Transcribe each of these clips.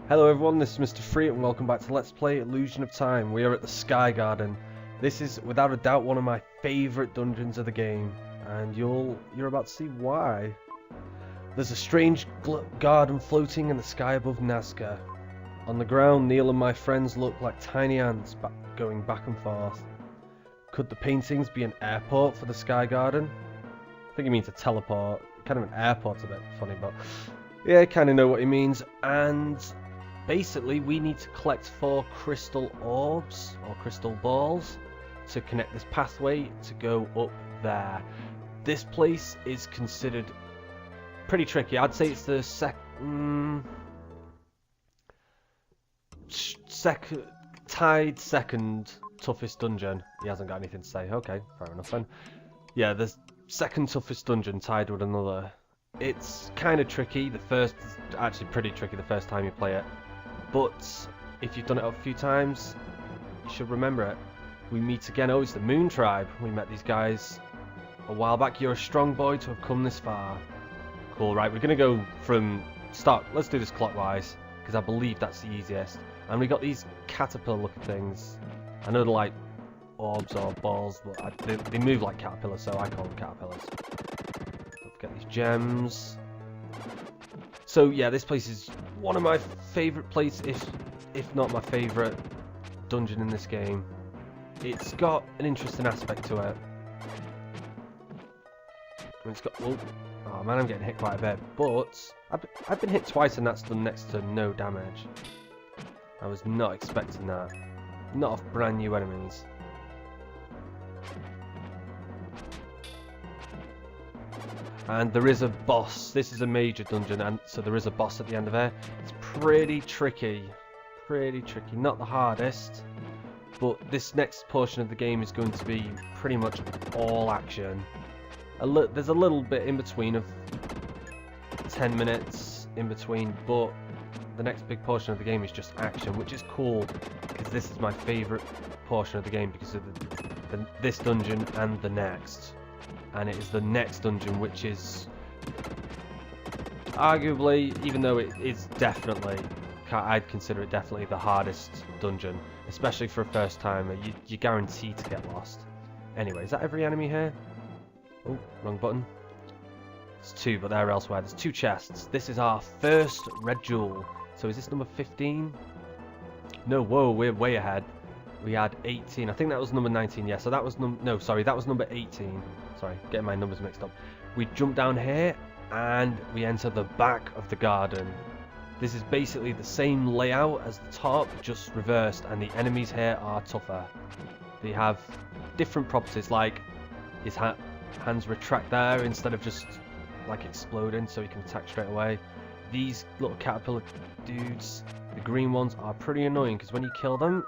Hello everyone, this is Mr. Free and welcome back to Let's Play Illusion of Time. We are at the Sky Garden. This is without a doubt one of my favourite dungeons of the game, and you're about to see why. There's a strange garden floating in the sky above Nazca. On the ground, Neil and my friends look like tiny ants going back and forth. Could the paintings be an airport for the Sky Garden? I think he means a teleport. Kind of an airport's a bit funny, but yeah, I kind of know what he means. And basically, we need to collect 4 crystal orbs, or crystal balls, to connect this pathway to go up there. This place is considered pretty tricky. I'd say it's the tied second toughest dungeon. He hasn't got anything to say. Okay, fair enough then. Yeah, the second toughest dungeon tied with another. It's kind of tricky. The first is actually pretty tricky the first time you play it. But if you've done it a few times, you should remember it. We meet again. Oh, it's the Moon Tribe. We met these guys a while back. You're a strong boy to have come this far. Cool, right, we're going to go from start. Let's do this clockwise, because I believe that's the easiest. And we got these caterpillar looking things. I know they're like orbs or balls, but they move like caterpillars, so I call them caterpillars. Don't forget these gems. So yeah, this place is one of my favourite places, if not my favourite dungeon in this game. It's got an interesting aspect to it. And it's got, oh man, I'm getting hit quite a bit, but I've been hit twice and that's done next to no damage. I was not expecting that. Not off brand new enemies. And there is a boss. This is a major dungeon, and so there is a boss at the end of it. It's pretty tricky. Pretty tricky. Not the hardest, but this next portion of the game is going to be pretty much all action. There's a little bit in between of 10 minutes in between, but the next big portion of the game is just action, which is cool because this is my favourite portion of the game because of this dungeon and the next. And it is the next dungeon which is arguably, even though it is definitely, I'd consider it definitely the hardest dungeon, especially for a first timer. You're guaranteed to get lost. Anyway, is that every enemy here? Oh, wrong button. It's 2, but they're elsewhere. There's 2 chests. This is our first red jewel. So is this number 15? No, whoa, we're way ahead. We had 18. I think that was number 19. Yeah, so that was no, sorry, that was number 18. Sorry, getting my numbers mixed up. We jump down here and we enter the back of the garden. This is basically the same layout as the top, just reversed, and the enemies here are tougher. They have different properties, like his hands retract there instead of just like exploding, so he can attack straight away. These little caterpillar dudes, the green ones, are pretty annoying because when you kill them,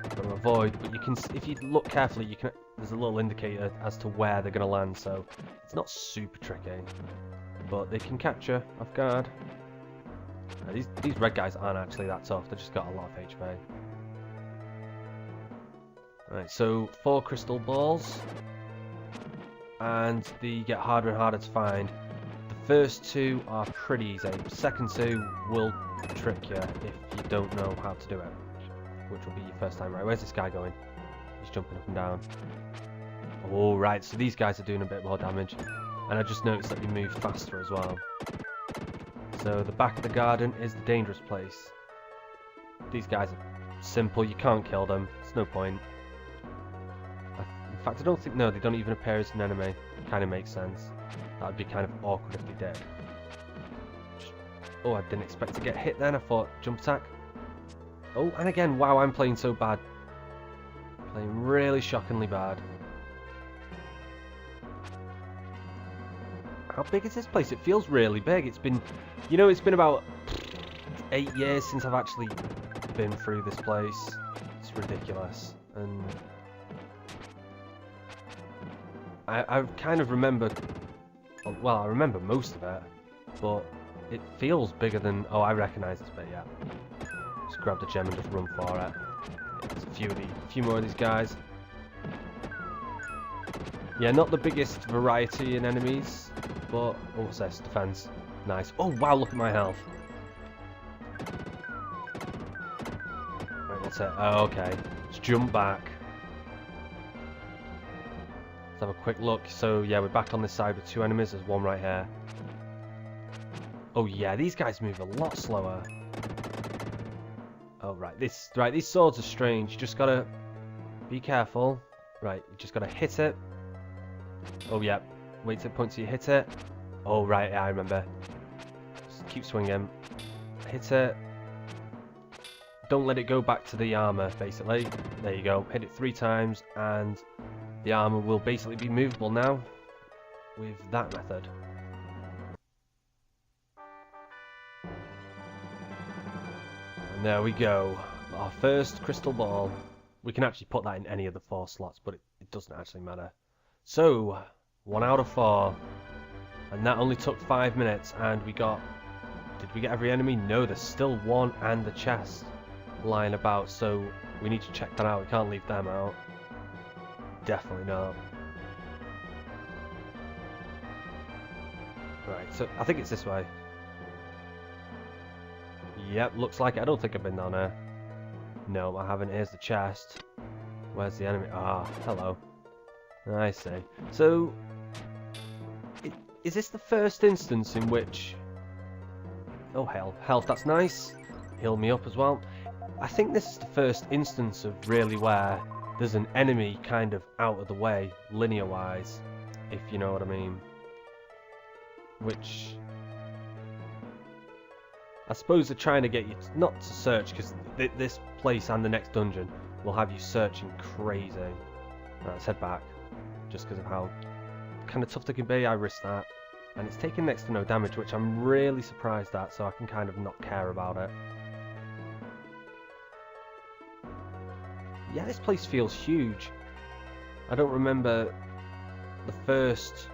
you've got to avoid. But you can, if you look carefully, you can. There's a little indicator as to where they're going to land, so it's not super tricky, but they can catch you off guard. These red guys aren't actually that tough. They've just got a lot of HP. Right, so 4 crystal balls, and they get harder and harder to find. The first 2 are pretty easy. Second 2 will trick you if you don't know how to do it, which will be your first time. Right, where's this guy going? He's jumping up and down. Oh, right, so these guys are doing a bit more damage. And I just noticed that they move faster as well. So the back of the garden is the dangerous place. These guys are simple, you can't kill them. There's no point. In fact, I don't think, no, they don't even appear as an enemy. Kind of makes sense. That would be kind of awkward if they did. Oh, I didn't expect to get hit then. I thought jump attack. Oh, and again, wow, I'm playing so bad. Playing really shockingly bad. How big is this place? It feels really big. It's been, you know, it's been about 8 years since I've actually been through this place. It's ridiculous. And I kind of remember, well, I remember most of it, but it feels bigger than, oh, I recognise this bit, yeah. Just grab the gem and just run for it. There's a few more of these guys. Yeah, not the biggest variety in enemies, but, oh, what's this? Defense. Nice. Oh, wow, look at my health. What's it? Oh, okay. Let's jump back. Let's have a quick look. So, yeah, we're back on this side with 2 enemies. There's one right here. Oh, yeah, these guys move a lot slower. Oh, right. These swords are strange. You just gotta be careful. Right, you just gotta hit it. Oh, yeah. Wait till it points till you hit it. Oh, right, yeah, I remember. Just keep swinging. Hit it. Don't let it go back to the armor, basically. There you go. Hit it 3 times, and the armor will basically be movable now with that method. And there we go. Our first crystal ball. We can actually put that in any of the 4 slots, but it doesn't actually matter. So, 1 out of 4. And that only took 5 minutes, and we got... Did we get every enemy? No, there's still one and the chest lying about, so we need to check that out. We can't leave them out. Definitely not. Right, so I think it's this way. Yep, looks like it. I don't think I've been down there. No, I haven't. Here's the chest. Where's the enemy? Ah, hello. I see. So, is this the first instance in which... Oh, hell. Health, that's nice. Heal me up as well. I think this is the first instance of really where there's an enemy kind of out of the way, linear-wise, if you know what I mean. Which... I suppose they're trying to get you not to search, because this place and the next dungeon will have you searching crazy. Right, let's head back. Just because of how kind of tough they can be, I risk that. And it's taking next to no damage, which I'm really surprised at, so I can kind of not care about it. Yeah, this place feels huge. I don't remember the first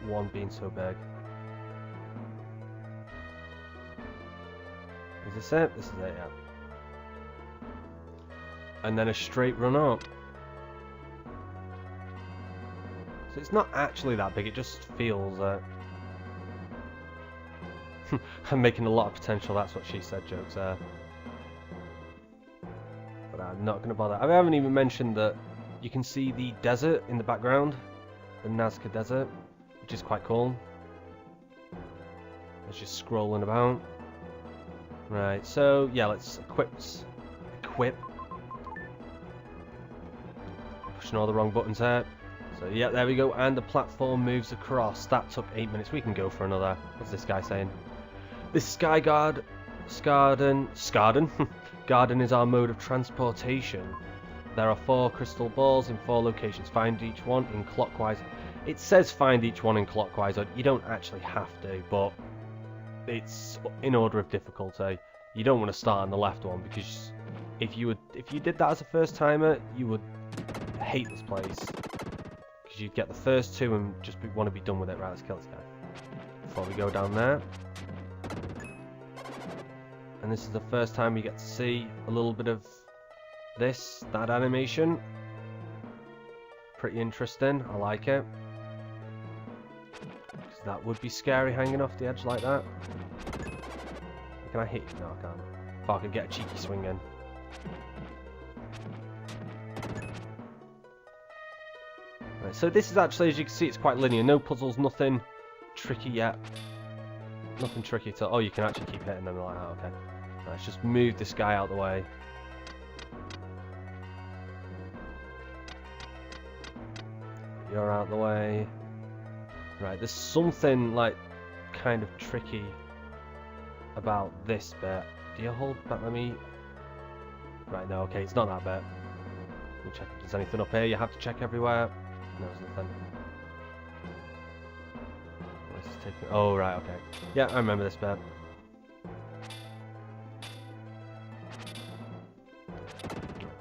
one being so big. Is this it? This is it, yeah. And then a straight run up. So it's not actually that big, it just feels I'm making a lot of potential, that's what she said, jokes there. But I'm not going to bother. I haven't even mentioned that you can see the desert in the background. The Nazca Desert, which is quite cool. It's just scrolling about. Right, so yeah, let's equip. Pushing all the wrong buttons here. So yeah, there we go, and the platform moves across. That took 8 minutes. We can go for another. What's this guy saying? This Skyguard, Garden is our mode of transportation. There are 4 crystal balls in 4 locations. Find each one in clockwise. It says find each one in clockwise. You don't actually have to, but it's in order of difficulty. You don't want to start on the left one, because if you did that as a first timer, you would hate this place. Because you'd get the first 2 and just want to be done with it. Right, let's kill this guy before we go down there. And this is the first time we get to see a little bit of that animation. Pretty interesting, I like it. Because that would be scary hanging off the edge like that. Can I hit you? No, I can't. If I could get a cheeky swing in. Right, so this is actually, as you can see, it's quite linear. No puzzles, nothing tricky yet. Nothing tricky at all. Oh, you can actually keep hitting them like that, okay. Let's just move this guy out of the way. You're out of the way. Right, there's something like kind of tricky about this bit. Do you hold back? Let me... Right, no, okay, it's not that bit. Let me check if there's anything up here. You have to check everywhere. No, there's nothing. What's this taking? Oh, right, okay. Yeah, I remember this bit.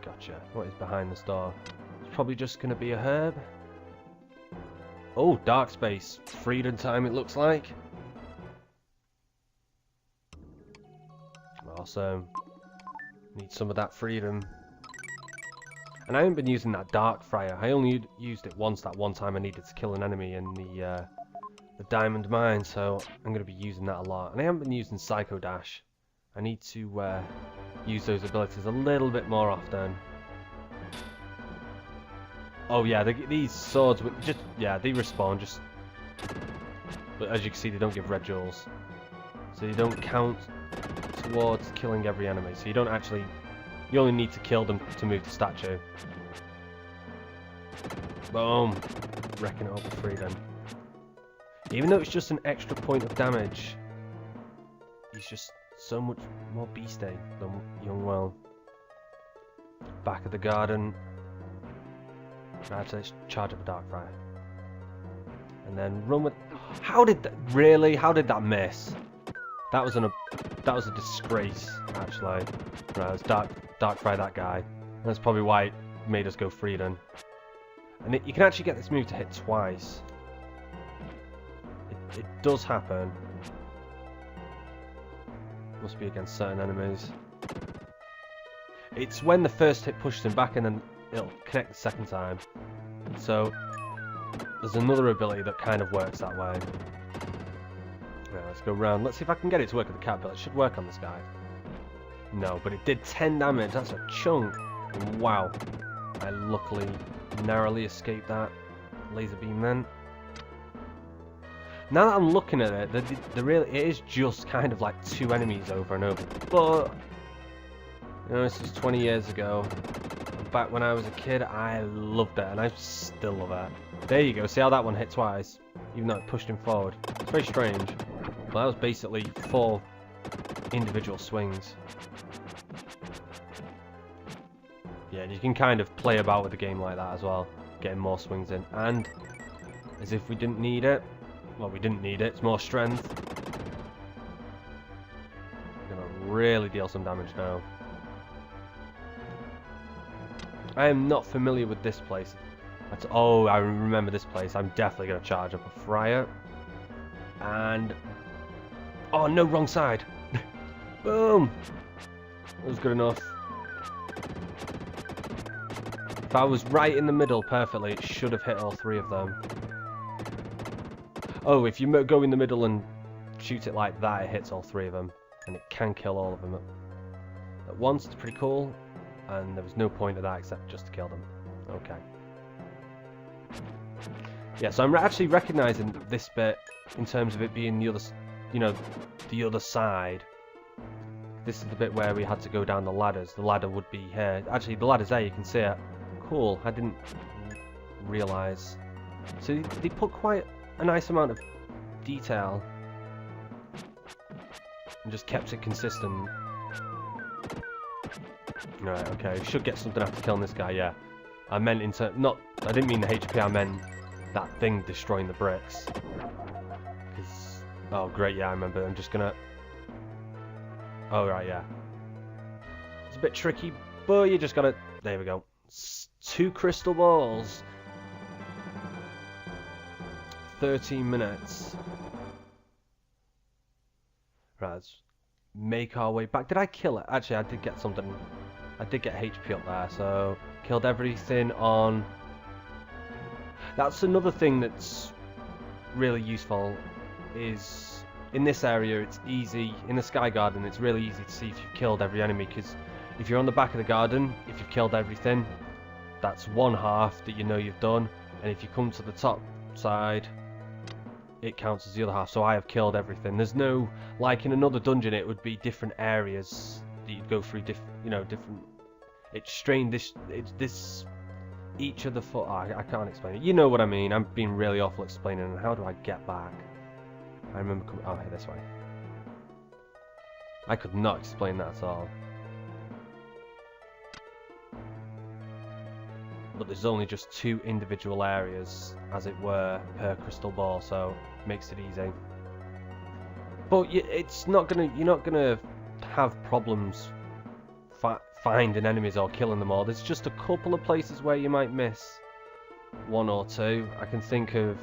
Gotcha. What is behind this door? It's probably just going to be a herb. Oh, dark space. Freedom time, it looks like. Awesome. Need some of that freedom. And I haven't been using that dark fryer. I only used it once that one time I needed to kill an enemy in the diamond mine, so I'm going to be using that a lot. And I haven't been using Psycho Dash. I need to use those abilities a little bit more often. Oh yeah, these swords, just, yeah, they respawn, just... But as you can see, they don't give red jewels. So you don't count towards killing every enemy. So you don't actually... You only need to kill them to move the statue. Boom! Wrecking it up for free then. Even though it's just an extra point of damage, he's just so much more beastie than Young Will. Back of the garden. Right, let's charge up a Darkfire. And then run with... How did that... Really? How did that miss? That was a disgrace, actually. Right, let's Darkfire that guy. That's probably why it made us go Freedom. And you can actually get this move to hit twice. It does happen. Must be against certain enemies. It's when the first hit pushes him back and then it'll connect the second time. So there's another ability that kind of works that way. Right, let's go round. Let's see if I can get it to work with the caterpillar. It should work on this guy. No, but it did 10 damage. That's a chunk. And wow. I luckily narrowly escaped that laser beam then. Now that I'm looking at it, it is just kind of like two enemies over and over. But, you know, this was 20 years ago. Back when I was a kid, I loved it, and I still love it. There you go, see how that one hit twice? Even though it pushed him forward. It's very strange. But that was basically 4 individual swings. Yeah, you can kind of play about with the game like that as well. Getting more swings in. And, as if we didn't need it. Well, we didn't need it. It's more strength. We're going to really deal some damage now. I am not familiar with this place. Oh, I remember this place. I'm definitely going to charge up a Friar. And... Oh, no, wrong side. Boom. That was good enough. If I was right in the middle perfectly, it should have hit all 3 of them. Oh, if you go in the middle and shoot it like that, it hits all 3 of them. And it can kill all of them at once. It's pretty cool. And there was no point of that except just to kill them. Okay. Yeah, so I'm actually recognizing this bit in terms of it being the other, you know, the other side. This is the bit where we had to go down the ladders. The ladder would be here. Actually, the ladder's there. You can see it. Cool. I didn't realize. So they put quite a nice amount of detail and just kept it consistent. Right, okay, should get something after killing this guy, yeah. I meant I didn't mean the HP, I meant that thing destroying the bricks. Oh great, yeah, I remember, I'm just gonna... Oh right, yeah. It's a bit tricky, but you just gotta... There we go. 2 crystal balls. 13 minutes. Right, let's make our way back. Did I kill it? Actually, I did get something. I did get HP up there, so killed everything on... That's another thing that's really useful, is in this area it's easy, in the Sky Garden it's really easy to see if you've killed every enemy, because if you're on the back of the garden, if you've killed everything, that's 1/2 that you know you've done, and if you come to the top side, it counts as the other half. So I have killed everything. There's no, like in another dungeon it would be different areas that you'd go through, different, it's strained, this each of the foot, I can't explain it, you know what I mean. I'm being really awful explaining. And how do I get back? I remember coming, oh, hey, this way. I could not explain that at all. But there's only just 2 individual areas, as it were, per crystal ball, so it makes it easy. But it's not gonna, you're not gonna have problems finding enemies or killing them all. There's just a couple of places where you might miss 1 or 2. I can think of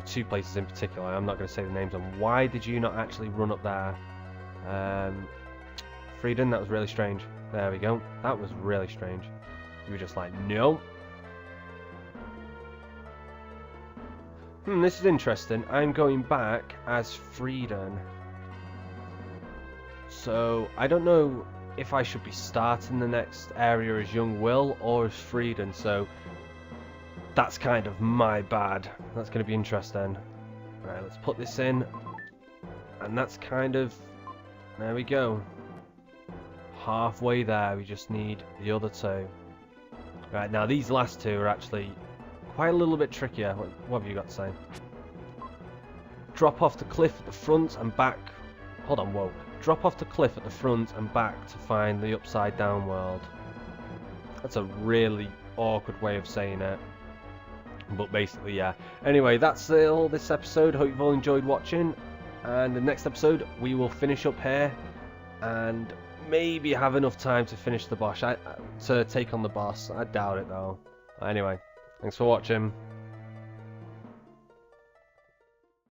2 places in particular. I'm not going to say the names on. Why did you not actually run up there? Freedom, that was really strange. There we go. That was really strange. You were just like, no. This is interesting. I'm going back as Freedom. So I don't know if I should be starting the next area as young Will or as Frieden, so that's kind of my bad. That's going to be interesting. Right, let's put this in, and that's kind of, there we go. Halfway there, we just need the other two. Right, now these last two are actually quite a little bit trickier. What have you got to say? Drop off the cliff at the front and back. Hold on, whoa. Drop off the cliff at the front and back to find the upside down world. That's a really awkward way of saying it. But basically, yeah. Anyway, that's all this episode. Hope you've all enjoyed watching. And the next episode, we will finish up here. And maybe have enough time to finish the boss. To take on the boss. I doubt it, though. Anyway, thanks for watching.